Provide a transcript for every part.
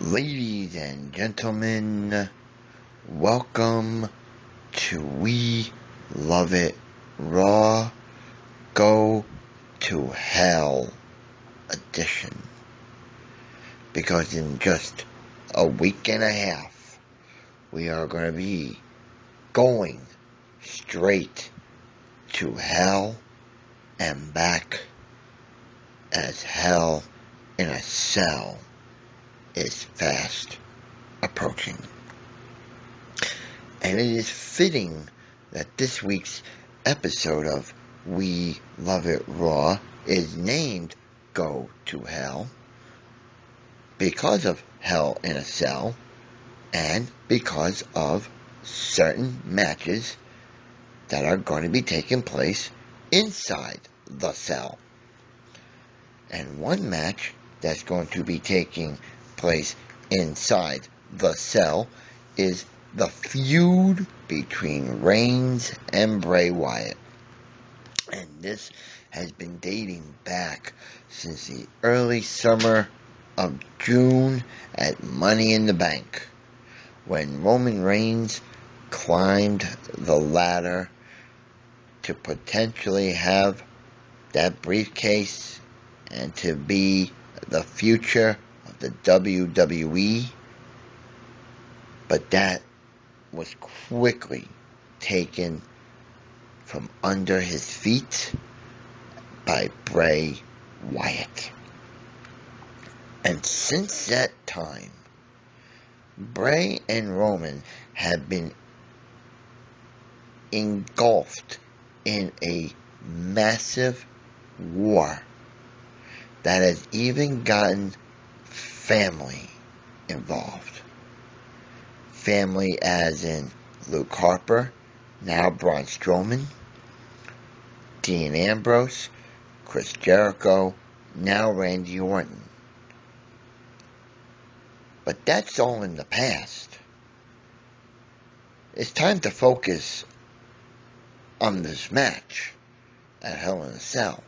Ladies and gentlemen, welcome to We Love It Raw Go to Hell edition. Because in just a week and a half, we are going to be going straight to hell and back, as hell in a cell is fast approaching. And it is fitting that this week's episode of We Love It Raw is named Go to Hell because of hell in a cell and because of certain matches that are going to be taking place inside the cell. And one match that's going to be taking place inside the cell is the feud between Reigns and Bray Wyatt. And this has been dating back since the early summer of June at Money in the Bank, when Roman Reigns climbed the ladder to potentially have that briefcase and to be the future of the WWE, but that was quickly taken from under his feet by Bray Wyatt. And since that time, Bray and Roman have been engulfed in a massive war that has even gotten family involved. Family as in Luke Harper, now Braun Strowman, Dean Ambrose, Chris Jericho, now Randy Orton. But that's all in the past. It's time to focus on this match at Hell in a Cell.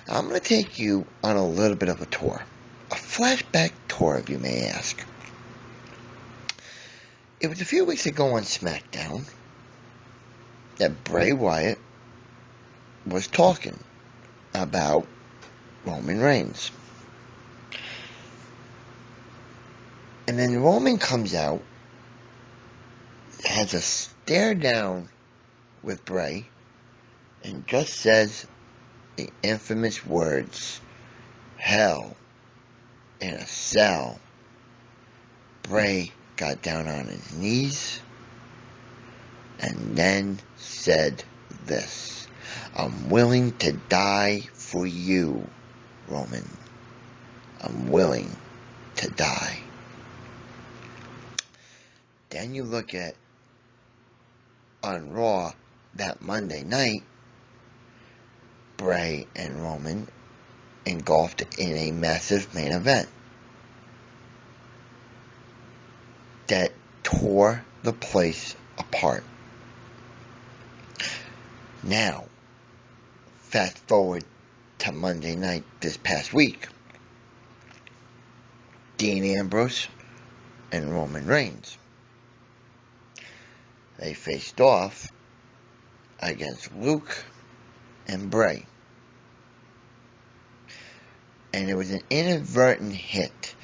I'm going to take you on a little bit of a tour. A flashback tour, if you may ask. It was a few weeks ago on SmackDown that Bray Wyatt was talking about Roman Reigns. And then Roman comes out, has a stare down with Bray, and just says the infamous words, hell in a cell. Bray got down on his knees and then said this, I'm willing to die for you, Roman. I'm willing to die. Then you look at on Raw that Monday night, Bray and Roman engulfed in a massive main event that tore the place apart. Now, fast forward to Monday night this past week. Dean Ambrose and Roman Reigns. They faced off against Luke and Bray. And it was an inadvertent hit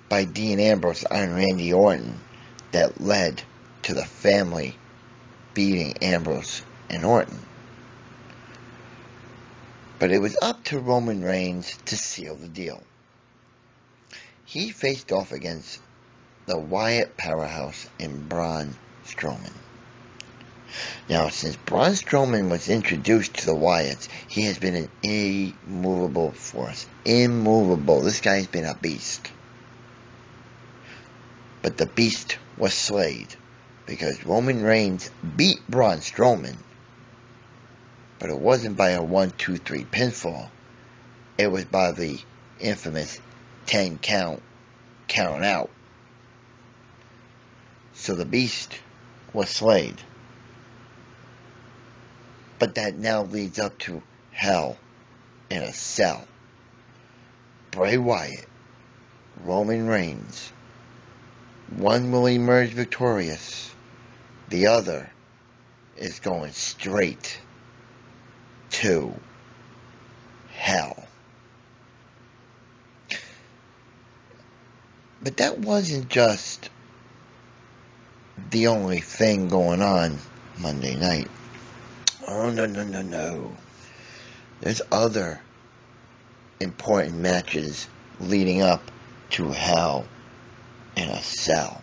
by Dean Ambrose on Randy Orton that led to the family beating Ambrose and Orton. But it was up to Roman Reigns to seal the deal. He faced off against the Wyatt powerhouse in Braun Strowman. Now, since Braun Strowman was introduced to the Wyatts, he has been an immovable force. Immovable. This guy's been a beast. But the beast was slayed because Roman Reigns beat Braun Strowman. But it wasn't by a 1-2-3 pinfall. It was by the infamous 10 count out. So the beast was slayed. But that now leads up to hell in a cell. Bray Wyatt, Roman Reigns. One will emerge victorious. The other is going straight to hell. But that wasn't just the only thing going on Monday night. Oh, no. There's other important matches leading up to Hell in a Cell.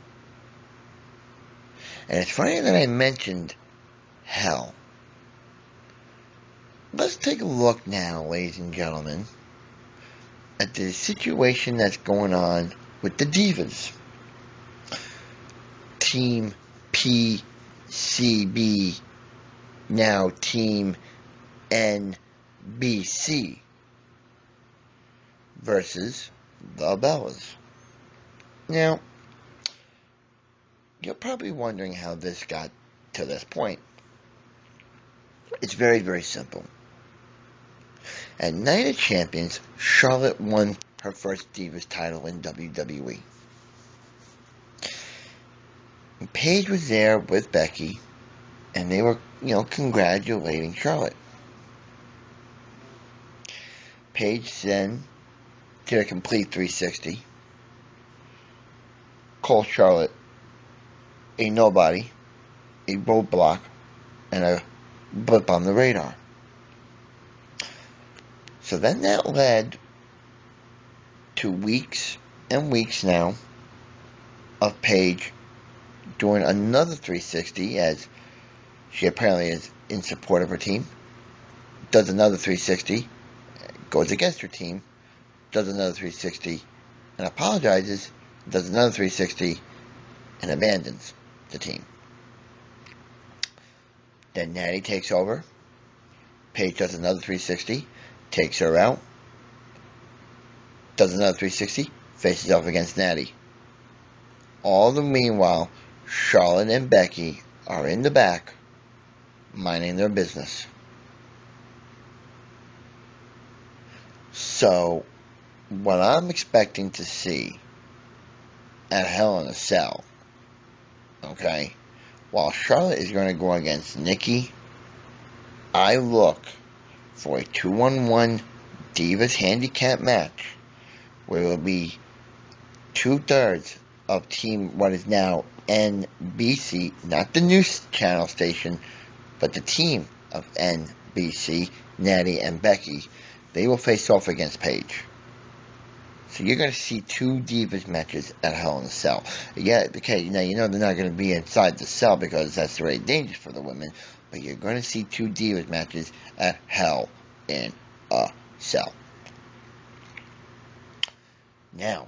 And it's funny that I mentioned Hell. Let's take a look now, ladies and gentlemen, at the situation that's going on with the Divas. Team PCB, now Team NBC, versus the Bellas. Now, you're probably wondering how this got to this point. It's very, very simple. At Night of Champions, Charlotte won her first Divas title in WWE. And Paige was there with Becky, and they were, congratulating Charlotte. Paige then did a complete 360. Called Charlotte a nobody, a roadblock, and a blip on the radar. So then that led to weeks and weeks now of Paige doing another 360, as she apparently is in support of her team, does another 360, goes against her team, does another 360, and apologizes, does another 360, and abandons the team. Then Natty takes over. Paige does another 360, takes her out, does another 360, faces off against Natty. All the meanwhile, Charlotte and Becky are in the back, minding their business. So, what I'm expecting to see at Hell in a Cell, okay, while Charlotte is going to go against Nikki, I look for a 2-on-1 Divas handicap match where it will be 2/3 of team what is now NBC, not the news channel station, but the team of NBC, Natty and Becky. They will face off against Paige. So you're going to see two Divas matches at Hell in a Cell. Yeah, okay, now they're not going to be inside the cell because that's very dangerous for the women, but you're going to see two Divas matches at Hell in a Cell. Now,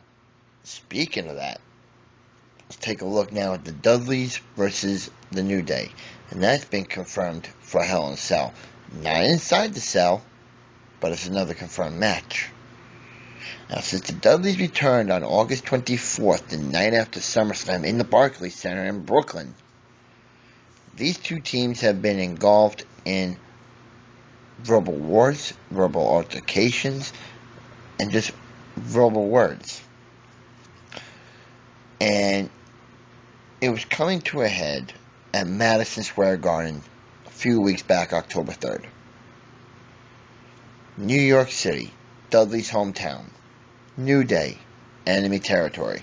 speaking of that, let's take a look now at the Dudleys versus the New Day. And that's been confirmed for Hell in a Cell. Not inside the cell, but it's another confirmed match. Now, since the Dudleys returned on August 24th, the night after SummerSlam in the Barclays Center in Brooklyn, these two teams have been engulfed in verbal wars, verbal altercations, and just verbal words. And it was coming to a head at Madison Square Garden a few weeks back, October 3rd. New York City, Dudley's hometown. New Day, enemy territory.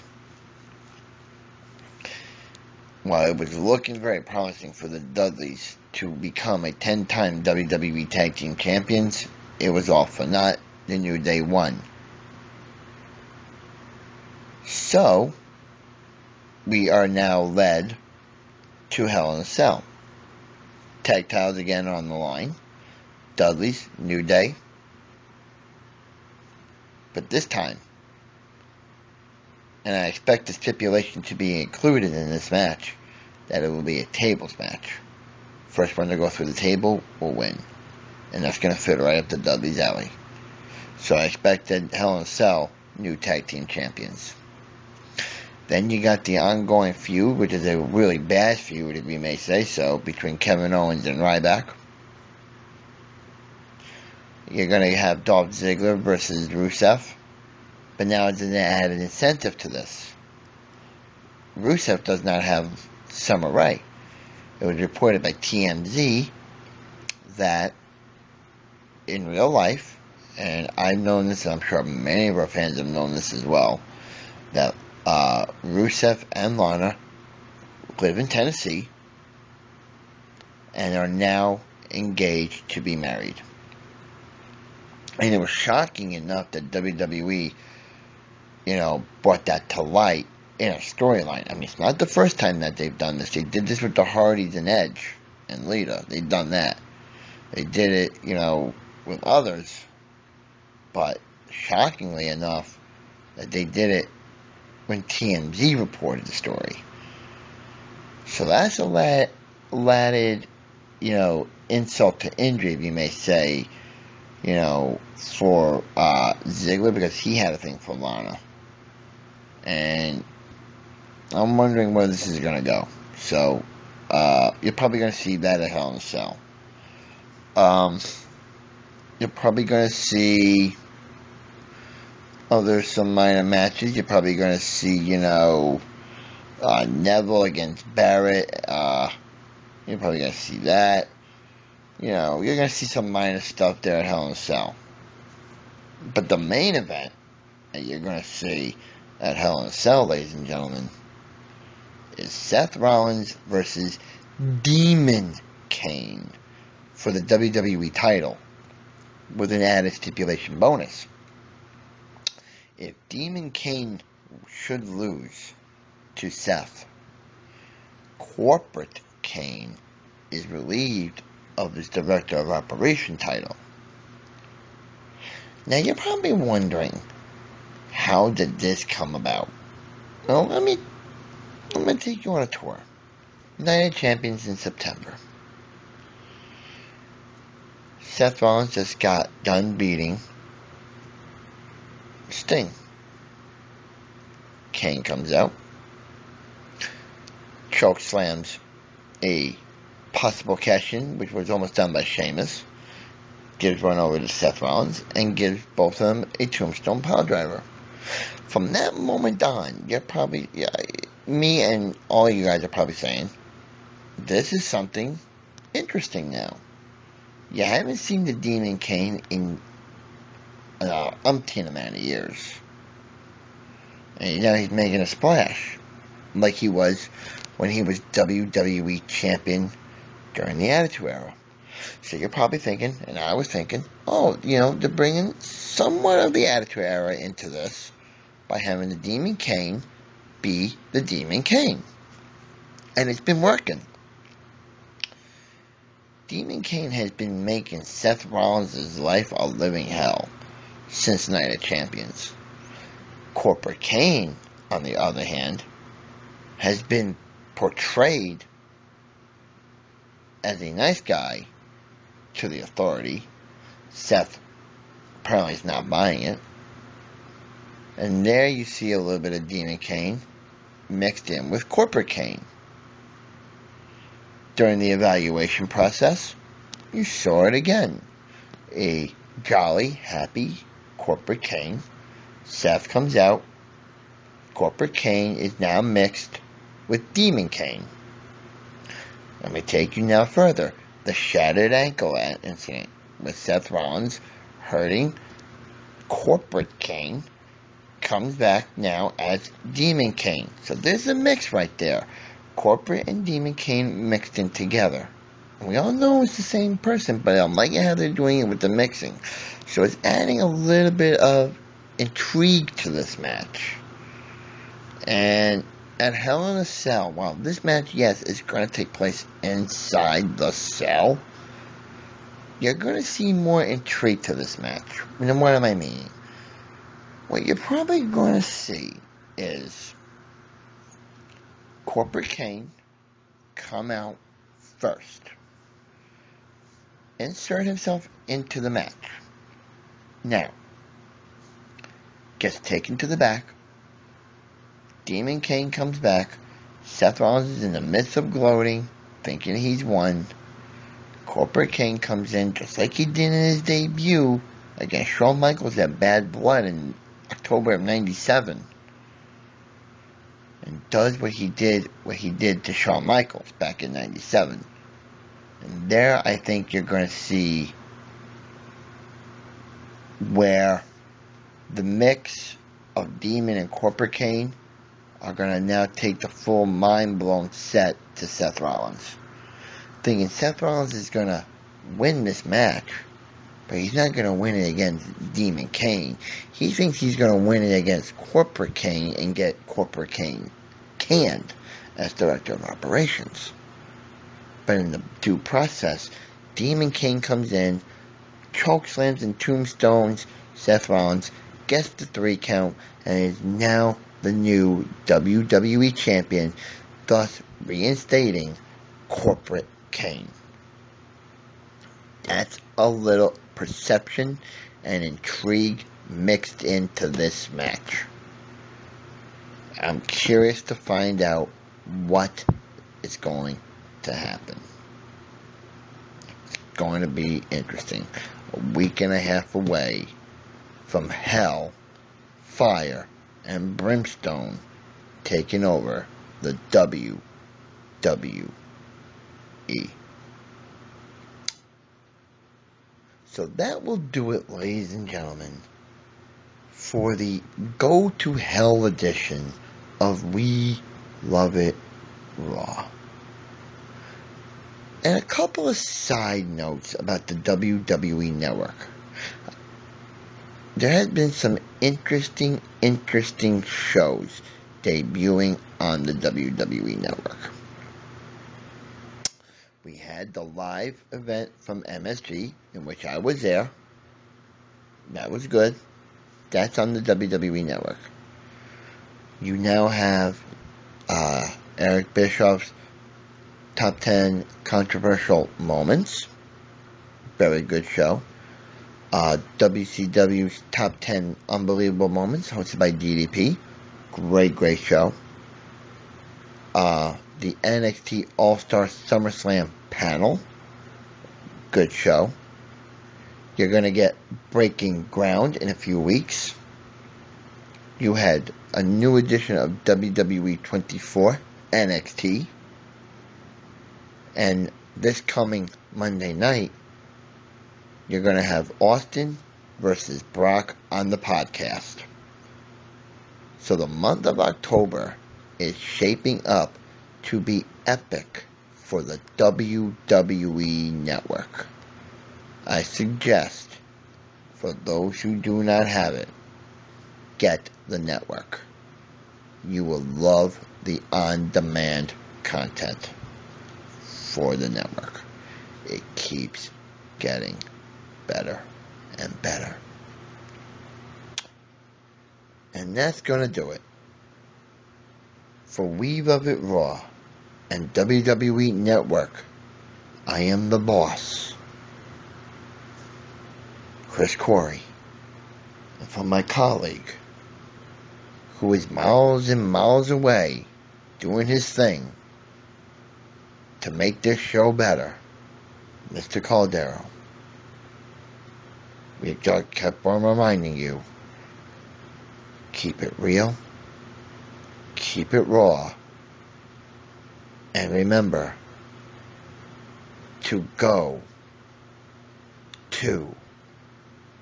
While it was looking very promising for the Dudleys to become a 10-time WWE Tag Team Champions, it was all for naught. The New Day won. So, we are now led to Hell in a Cell. Tag titles again on the line. Dudleys, New Day. But this time, and I expect the stipulation to be included in this match, that it will be a tables match. First one to go through the table will win. And that's going to fit right up the Dudley's alley. So I expect that Hell in a Cell, new tag team champions. Then you got the ongoing feud, which is a really bad feud, if we may say so, between Kevin Owens and Ryback. You're going to have Dolph Ziggler versus Rusev. But now there's an added incentive to this. Rusev does not have Summer Rae. It was reported by TMZ that in real life, and I've known this, and I'm sure many of our fans have known this as well, that Rusev and Lana live in Tennessee and are now engaged to be married. And it was shocking enough that WWE, brought that to light in a storyline. I mean, it's not the first time that they've done this. They did this with the Hardys and Edge and Lita. They've done that. They did it, with others. But shockingly enough, that they did it when TMZ reported the story. So that's a added, insult to injury, if you may say, for Ziggler, because he had a thing for Lana. And I'm wondering where this is going to go. So, you're probably going to see that at Hell in a Cell. You're probably going to see, there's some minor matches. You're probably going to see, Neville against Barrett. You're probably going to see that. You're going to see some minor stuff there at Hell in a Cell. But the main event that you're going to see at Hell in a Cell, ladies and gentlemen, is Seth Rollins versus Demon Kane for the WWE title, with an added stipulation bonus. If Demon Kane should lose to Seth, Corporate Kane is relieved of his Director of Operation title. Now you're probably wondering, how did this come about? Well, I'm going to take you on a tour. Night of Champions in September. Seth Rollins just got done beating Sting. Kane comes out, choke slams a possible cash-in, which was almost done by Sheamus, gives one over to Seth Rollins, and gives both of them a tombstone piledriver. From that moment on, you're probably, me and all you guys are probably saying, this is something interesting now. You haven't seen the Demon Kane in umpteen amount of years. And now he's making a splash, like he was when he was WWE Champion during the Attitude Era. So you're probably thinking, and I was thinking, they're bringing somewhat of the Attitude Era into this by having the Demon Kane be the Demon Kane. And it's been working. Demon Kane has been making Seth Rollins' life a living hell since Night of Champions. Corporate Kane, on the other hand, has been portrayed as a nice guy to the Authority. Seth apparently is not buying it. And there you see a little bit of Demon Kane mixed in with Corporate Kane. During the evaluation process, you saw it again. A jolly, happy Corporate Kane. Seth comes out. Corporate Kane is now mixed with Demon Kane. Let me take you now further. The shattered ankle incident with Seth Rollins hurting Corporate Kane comes back now as Demon Kane. So there's a mix right there. Corporate and Demon Kane mixed in together. We all know it's the same person, but I'm liking how they're doing it with the mixing. So it's adding a little bit of intrigue to this match. And at Hell in a Cell, while this match, yes, is going to take place inside the cell, you're going to see more intrigue to this match. And what am I meaning? What you're probably going to see is Corporate Kane come out first, insert himself into the match. Now, gets taken to the back. Demon Kane comes back. Seth Rollins is in the midst of gloating, thinking he's won. Corporate Kane comes in just like he did in his debut against Shawn Michaels at Bad Blood in October of 97 and does what he did to Shawn Michaels back in 97. And there I think you're going to see where the mix of Demon and Corporate Kane are going to now take the full mind-blown set to Seth Rollins. Thinking Seth Rollins is going to win this match, but he's not going to win it against Demon Kane. He thinks he's going to win it against Corporate Kane and get Corporate Kane canned as Director of Operations. But in the due process, Demon Kane comes in, choke slams and tombstones Seth Rollins, gets the 3 count, and is now the new WWE Champion, thus reinstating Corporate Kane. That's a little perception and intrigue mixed into this match. I'm curious to find out what is going to happen. It's going to be interesting. A week and a half away from Hell, Fire, and Brimstone taking over the WWE. So that will do it, ladies and gentlemen, for the Go to Hell edition of We Love It Raw. And a couple of side notes about the WWE Network. There has been some interesting shows debuting on the WWE Network. We had the live event from MSG, in which I was there. That was good. That's on the WWE Network. You now have Eric Bischoff's Top 10 Controversial Moments. Very good show. WCW's Top 10 Unbelievable Moments, hosted by DDP. Great show. The NXT All-Star SummerSlam panel. Good show. You're going to get Breaking Ground in a few weeks. You had a new edition of WWE 24 NXT. And this coming Monday night, you're going to have Austin versus Brock on the podcast. So the month of October is shaping up to be epic for the WWE Network. I suggest, for those who do not have it, get the network. You will love the on-demand content for the network. It keeps getting better and better. And that's going to do it for We Love It Raw and WWE Network. I am the boss, Chris Coury, and from my colleague, who is miles and miles away doing his thing to make this show better, Mr. Caldero. We just kept on reminding you, keep it real, keep it raw, and remember to go to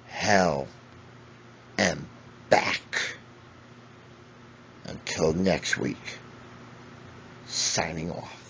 hell and back. Until next week, signing off.